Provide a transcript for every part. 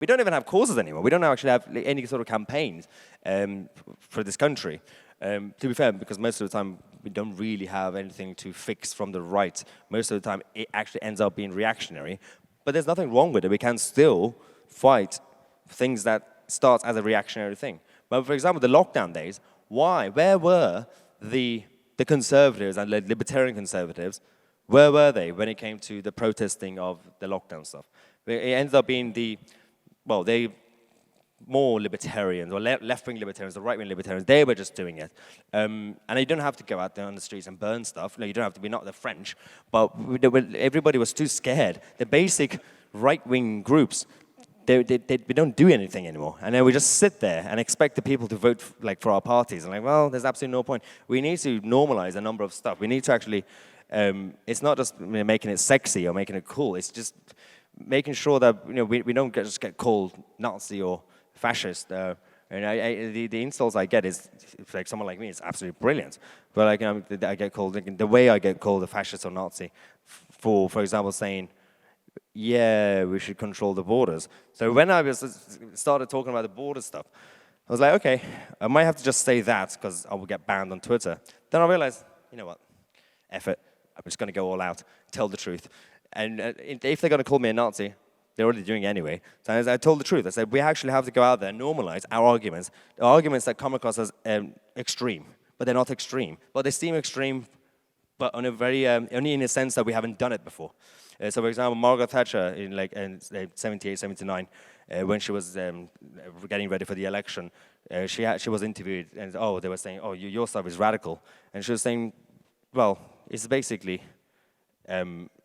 We don't even have causes anymore. We don't actually have any sort of campaigns for this country. To be fair, because most of the time we don't really have anything to fix from the right. Most of the time it actually ends up being reactionary. But there's nothing wrong with it. We can still fight things that start as a reactionary thing. But for example, the lockdown days, why? Where were the conservatives and the libertarian conservatives? Where were they when it came to the protesting of the lockdown stuff? It ends up being they more libertarians, or left-wing libertarians, or right-wing libertarians, they were just doing it. And you don't have to go out there on the streets and burn stuff. No, you don't have to be not the French. But everybody was too scared. The basic right-wing groups, we don't do anything anymore. And then we just sit there and expect the people to vote for our parties. And well, there's absolutely no point. We need to normalize a number of stuff. We need to actually, it's not just making it sexy or making it cool. It's just making sure that we don't just get called Nazi or fascist. The insults I get is, like someone like me, it's absolutely brilliant. But I get called, the way I get called a fascist or Nazi, for example, saying, yeah, we should control the borders. So when I started talking about the border stuff, I was like, okay, I might have to just say that because I will get banned on Twitter. Then I realized, you know what, F it, I'm just going to go all out, tell the truth. And if they're going to call me a Nazi, they're already doing it anyway. So I told the truth. I said, we actually have to go out there and normalize our arguments. The arguments that come across as extreme, but they're not extreme. But they seem extreme, but on a very, only in a sense that we haven't done it before. So for example, Margaret Thatcher in 78, 79, when she was getting ready for the election, she was interviewed, and they were saying, oh, your stuff is radical. And she was saying, well, it's basically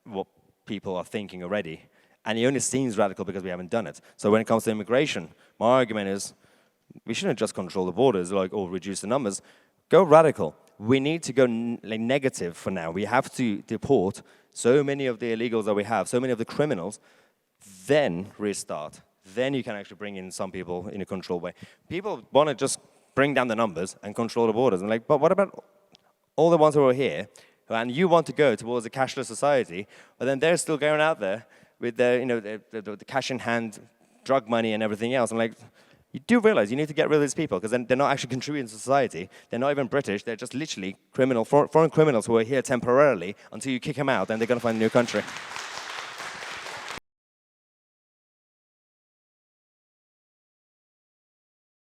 what people are thinking already. And it only seems radical because we haven't done it. So when it comes to immigration, my argument is we shouldn't just control the borders or reduce the numbers. Go radical. We need to go negative for now. We have to deport so many of the illegals that we have, so many of the criminals, then restart. Then you can actually bring in some people in a controlled way. People want to just bring down the numbers and control the borders. And but what about all the ones who are here? And you want to go towards a cashless society, but then they're still going out there with the cash in hand, drug money and everything else. I'm like, you do realize you need to get rid of these people because then they're not actually contributing to society. They're not even British. They're just literally foreign criminals who are here temporarily until you kick them out and they're going to find a new country.